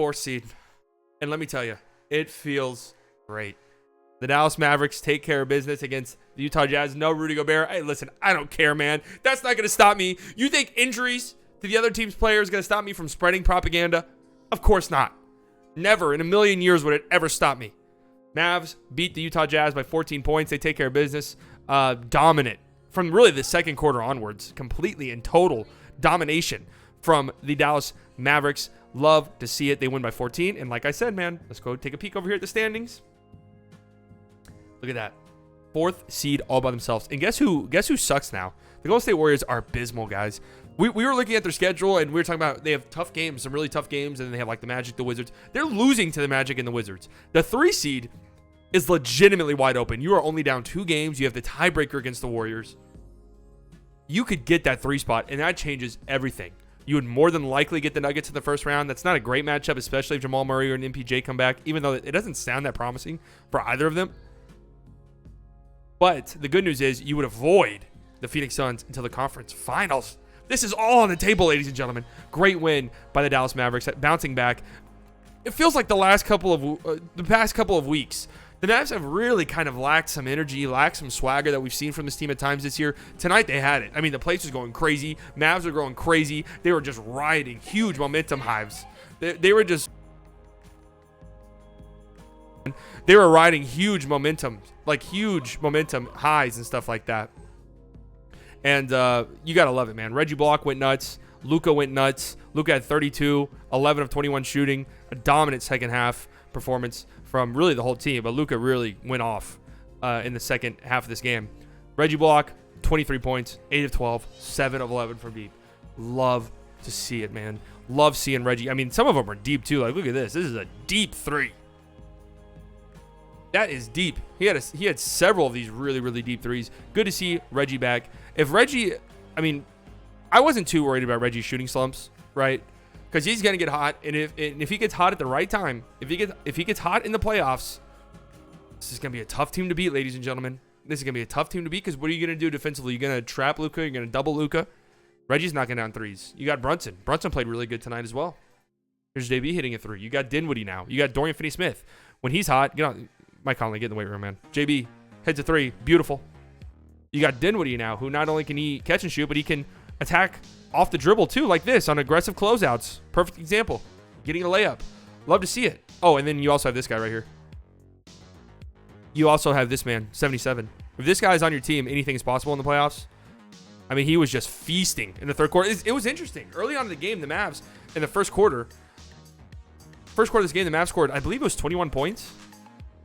4th seed. And let me tell you, it feels great. The Dallas Mavericks take care of business against the Utah Jazz. No Rudy Gobert. Hey, listen, I don't care, man. That's not going to stop me. You think injuries to the other team's players is going to stop me from spreading propaganda? Of course not. Never in a million years would it ever stop me. Mavs beat the Utah Jazz by 14 points. They take care of business. Dominant from really the second quarter onwards. Completely and total domination from the Dallas Mavericks. Love to see it. They win by 14. And like I said, man, let's go take a peek over here at the standings. Look at that. 4th seed all by themselves. And guess who sucks now? The Golden State Warriors are abysmal, guys. We were looking at their schedule, and we were talking about they have tough games, some really tough games, and then they have like the Magic, the Wizards. They're losing to the Magic and the Wizards. The 3 seed is legitimately wide open. You are only down 2 games. You have the tiebreaker against the Warriors. You could get that 3 spot, and that changes everything. You would more than likely get the Nuggets in the first round. That's not a great matchup, especially if Jamal Murray or an MPJ come back, even though it doesn't sound that promising for either of them. But the good news is you would avoid the Phoenix Suns until the conference finals. This is all on the table, ladies and gentlemen. Great win by the Dallas Mavericks, bouncing back. It feels like the past couple of weeks, the Mavs have really kind of lacked some energy, lacked some swagger that we've seen from this team at times this year. Tonight they had it. I mean, the place was going crazy. Mavs were going crazy. They were just riding huge momentum highs. They were riding huge momentum, like huge momentum highs and stuff like that. And you got to love it, man. Reggie Bullock went nuts. Luka went nuts. Luka had 32, 11 of 21 shooting, a dominant second half performance from really the whole team. But Luka really went off in the second half of this game. Reggie Bullock, 23 points, 8 of 12, 7 of 11 from deep. Love to see it, man. Love seeing Reggie. I mean, some of them are deep too. Like, look at this. This is a deep 3. That is deep. He had several of these really, really deep 3s. Good to see Reggie back. If Reggie, I mean, I wasn't too worried about Reggie's shooting slumps, right? Because he's gonna get hot, and if he gets hot at the right time, if he gets hot in the playoffs, this is gonna be a tough team to beat, ladies and gentlemen. This is gonna be a tough team to beat because what are you gonna do defensively? You're gonna trap Luka. You're gonna double Luka. Reggie's knocking down 3s. You got Brunson. Brunson played really good tonight as well. Here's JB hitting a 3. You got Dinwiddie now. You got Dorian Finney-Smith. When he's hot, get on. Mike Conley, get in the weight room, man. JB heads a 3. Beautiful. You got Dinwiddie now, who not only can he catch and shoot, but he can attack off the dribble too, like this, on aggressive closeouts. Perfect example. Getting a layup. Love to see it. Oh, and then you also have this guy right here. You also have this man, 77. If this guy is on your team, anything is possible in the playoffs. I mean, he was just feasting in the third quarter. It was interesting. Early on in the game, the Mavs, in the first quarter of this game, the Mavs scored, I believe it was 21 points.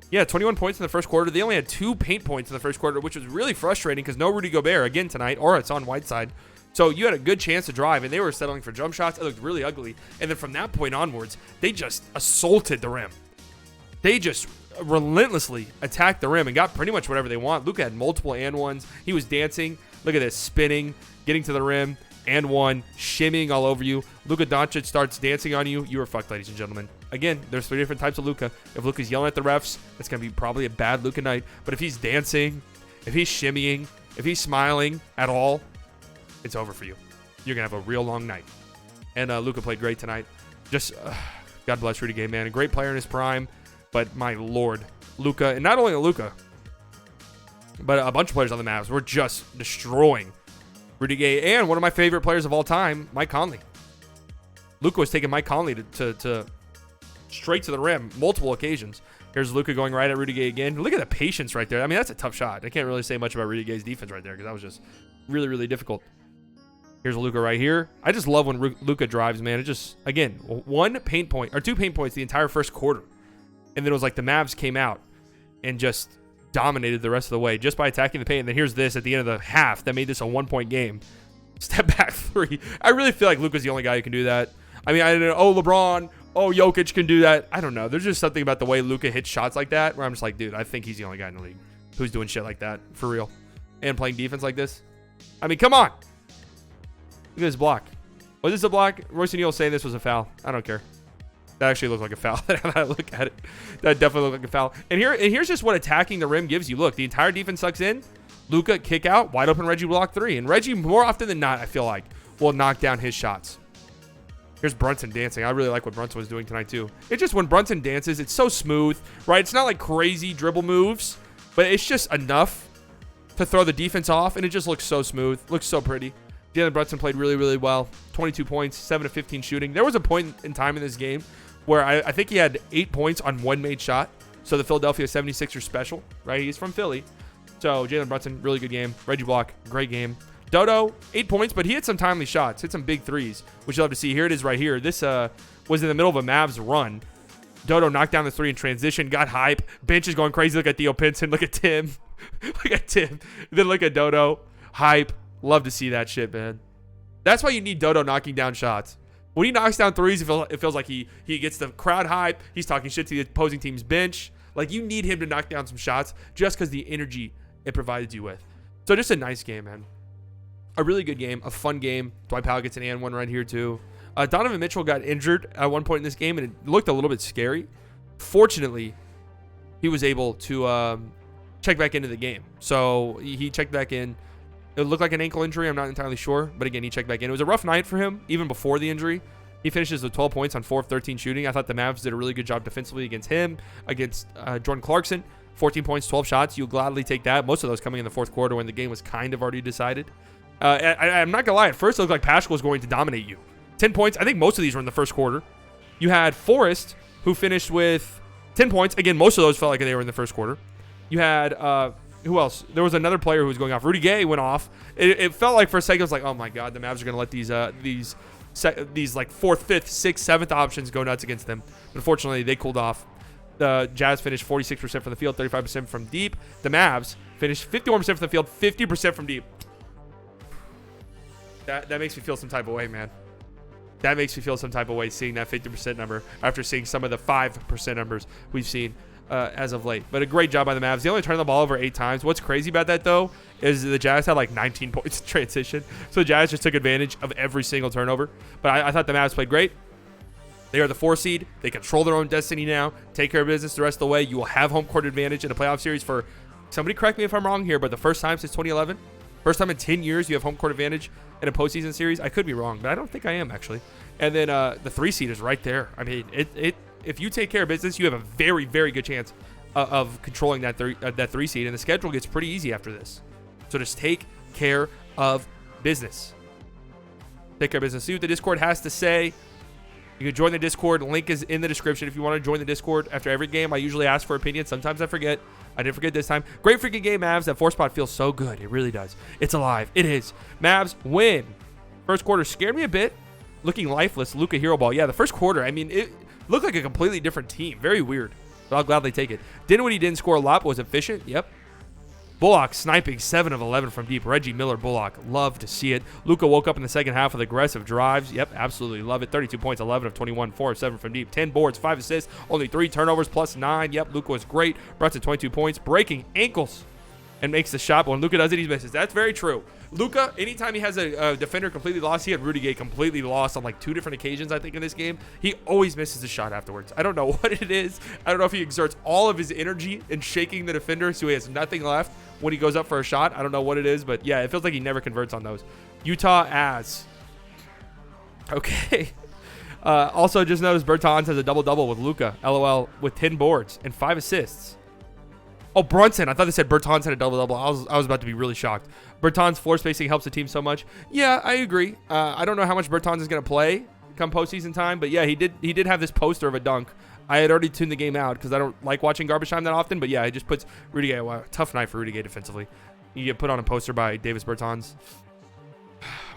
Yeah, 21 points in the first quarter. They only had 2 paint points in the first quarter, which was really frustrating because no Rudy Gobert again tonight, or it's on Whiteside. So you had a good chance to drive, and they were settling for jump shots. It looked really ugly. And then from that point onwards, they just assaulted the rim. They just relentlessly attacked the rim and got pretty much whatever they want. Luka had multiple and ones. He was dancing. Look at this, spinning, getting to the rim, and one, shimmying all over you. Luka Doncic starts dancing on you. You are fucked, ladies and gentlemen. Again, there's 3 different types of Luka. If Luka's yelling at the refs, it's going to be probably a bad Luka night. But if he's dancing, if he's shimmying, if he's smiling at all, it's over for you. You're going to have a real long night. And Luka played great tonight. Just, God bless Rudy Gay, man. A great player in his prime. But my Lord, Luka, and not only Luka, but a bunch of players on the Mavs were just destroying Rudy Gay and one of my favorite players of all time, Mike Conley. Luka was taking Mike Conley to straight to the rim multiple occasions. Here's Luka going right at Rudy Gay again. Look at the patience right there. I mean, that's a tough shot. I can't really say much about Rudy Gay's defense right there because that was just really, really difficult. Here's Luka right here. I just love when Luka drives, man. It just, again, 1 paint point or 2 paint points the entire first quarter. And then it was like the Mavs came out and just dominated the rest of the way just by attacking the paint. And then here's this at the end of the half that made this a 1-point game. Step back 3. I really feel like Luka's the only guy who can do that. I mean, I don't know. Oh, LeBron. Oh, Jokic can do that. I don't know. There's just something about the way Luka hits shots like that where I'm just like, dude, I think he's the only guy in the league who's doing shit like that for real and playing defense like this. I mean, come on. Look at this block. Was this a block? Royce O'Neal saying this was a foul. I don't care. That actually looked like a foul. Now that I look at it, that definitely looked like a foul. And here's just what attacking the rim gives you. Look, the entire defense sucks in. Luka kick out, wide open Reggie block 3. And Reggie, more often than not, I feel like, will knock down his shots. Here's Brunson dancing. I really like what Brunson was doing tonight, too. It's just when Brunson dances, it's so smooth, right? It's not like crazy dribble moves, but it's just enough to throw the defense off, and it just looks so smooth. Looks so pretty. Jalen Brunson played really, really well. 22 points, 7 of 15 shooting. There was a point in time in this game where I think he had 8 points on one made shot. So the Philadelphia 76ers special, right? He's from Philly. So Jalen Brunson, really good game. Reggie Bullock, great game. Dodo, 8 points, but he hit some timely shots. Hit some big threes, which you'll have to see. Here it is right here. This was in the middle of a Mavs run. Dodo knocked down the three in transition, got hype. Bench is going crazy. Look at Theo Pinson. Look at Tim. Look at Tim. Then look at Dodo. Hype. Love to see that shit, man. That's why you need Dodo knocking down shots. When he knocks down threes, it feels like he gets the crowd hype. He's talking shit to the opposing team's bench. Like, you need him to knock down some shots just because the energy it provided you with. So just a nice game, man. A really good game, a fun game. Dwight Powell gets an and one right here, too. Donovan Mitchell got injured at one point in this game, and it looked a little bit scary. Fortunately, he was able to check back into the game. So he checked back in. It looked like an ankle injury. I'm not entirely sure. But again, he checked back in. It was a rough night for him, even before the injury. He finishes with 12 points on 4 of 13 shooting. I thought the Mavs did a really good job defensively against him, against Jordan Clarkson. 14 points, 12 shots. You'll gladly take that. Most of those coming in the fourth quarter when the game was kind of already decided. I'm not going to lie. At first, it looked like Paschal was going to dominate you. 10 points. I think most of these were in the first quarter. You had Forrest, who finished with 10 points. Again, most of those felt like they were in the first quarter. You had, who else? There was another player who was going off. Rudy Gay went off. It felt like for a second, it was like, oh my God, the Mavs are going to let these like 4th, 5th, 6th, 7th options go nuts against them. Unfortunately, they cooled off. The Jazz finished 46% from the field, 35% from deep. The Mavs finished 51% from the field, 50% from deep. That makes me feel some type of way, man. That makes me feel some type of way seeing that 50% number after seeing some of the 5% numbers we've seen as of late. But a great job by the Mavs. They only turned the ball over 8 times. What's crazy about that, though, is the Jazz had like 19 points in transition. So the Jazz just took advantage of every single turnover. But I thought the Mavs played great. They are the 4 seed. They control their own destiny now. Take care of business the rest of the way. You will have home court advantage in a playoff series for, somebody correct me if I'm wrong here, but the first time since 2011. First time in 10 years you have home court advantage in a postseason series. I could be wrong, but I don't think I am, actually. And then the 3 seed is right there. I mean, if you take care of business, you have a very, very good chance of controlling that 3 seed. And the schedule gets pretty easy after this. So just take care of business. Take care of business. See what the Discord has to say. You can join the Discord. Link is in the description if you want to join the Discord. After every game, I usually ask for opinions. Sometimes I forget. I didn't forget this time. Great freaking game, Mavs. That 4 spot feels so good. It really does. It's alive. It is. Mavs win. First quarter scared me a bit. Looking lifeless. Luka hero ball. Yeah, the first quarter, I mean, it looked like a completely different team. Very weird. But I'll gladly take it. Dinwiddie didn't score a lot, but was efficient. Yep. Bullock sniping 7 of 11 from deep. Reggie Miller, Bullock. Love to see it. Luka woke up in the second half with aggressive drives. Yep, absolutely love it. 32 points, 11 of 21, 4 of 7 from deep. 10 boards, 5 assists, only 3 turnovers, plus 9. Yep, Luka was great. Brunson 22 points, breaking ankles, and makes the shot. But when Luka does it, he misses. That's very true. Luka, anytime he has a defender completely lost, he had Rudy Gay completely lost on like 2 different occasions, I think, in this game. He always misses the shot afterwards. I don't know what it is. I don't know if he exerts all of his energy in shaking the defender so he has nothing left when he goes up for a shot. I don't know what it is, but yeah, it feels like he never converts on those. Utah as. Okay. Also, just noticed Bertans has a double-double with Luka, LOL, with 10 boards and 5 assists. Oh, Brunson. I thought they said Bertans had a double-double. I was about to be really shocked. Bertans' floor spacing helps the team so much. Yeah, I agree. I don't know how much Bertans is going to play come postseason time, but yeah, he did have this poster of a dunk. I had already tuned the game out because I don't like watching garbage time that often, but yeah, it just puts Rudy Gay. Wow, tough night for Rudy Gay defensively. You get put on a poster by Davis Bertans.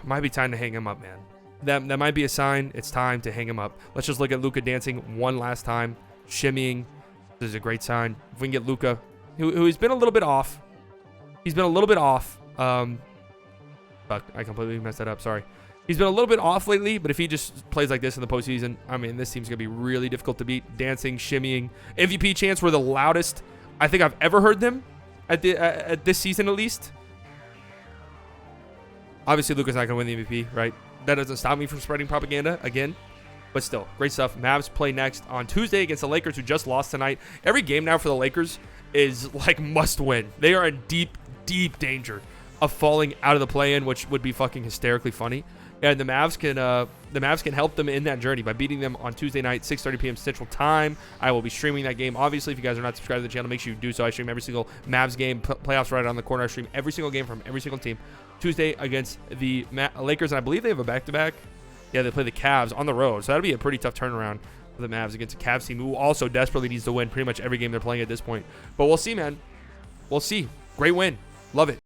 Might be time to hang him up, man. That might be a sign. It's time to hang him up. Let's just look at Luka dancing one last time, shimmying. This is a great sign. If we can get Luka, who's been a little bit off. He's been a little bit off. Fuck, I completely messed that up. Sorry. He's been a little bit off lately, but if he just plays like this in the postseason, I mean, this team's going to be really difficult to beat. Dancing, shimmying. MVP chants were the loudest I think I've ever heard them at this season, at least. Obviously, Luka's not going to win the MVP, right? That doesn't stop me from spreading propaganda again. But still, great stuff. Mavs play next on Tuesday against the Lakers, who just lost tonight. Every game now for the Lakers is like must win. They are in deep, deep danger of falling out of the play-in, which would be fucking hysterically funny. And the Mavs can help them in that journey by beating them on Tuesday night, 6:30 p.m. Central Time. I will be streaming that game. Obviously, if you guys are not subscribed to the channel, make sure you do so. I stream every single Mavs game. Playoffs right on the corner. I stream every single game from every single team. Tuesday against the Lakers, and I believe they have a back-to-back. Yeah, they play the Cavs on the road, so that'll be a pretty tough turnaround for the Mavs against a Cavs team who also desperately needs to win pretty much every game they're playing at this point. But we'll see, man. We'll see. Great win. Love it.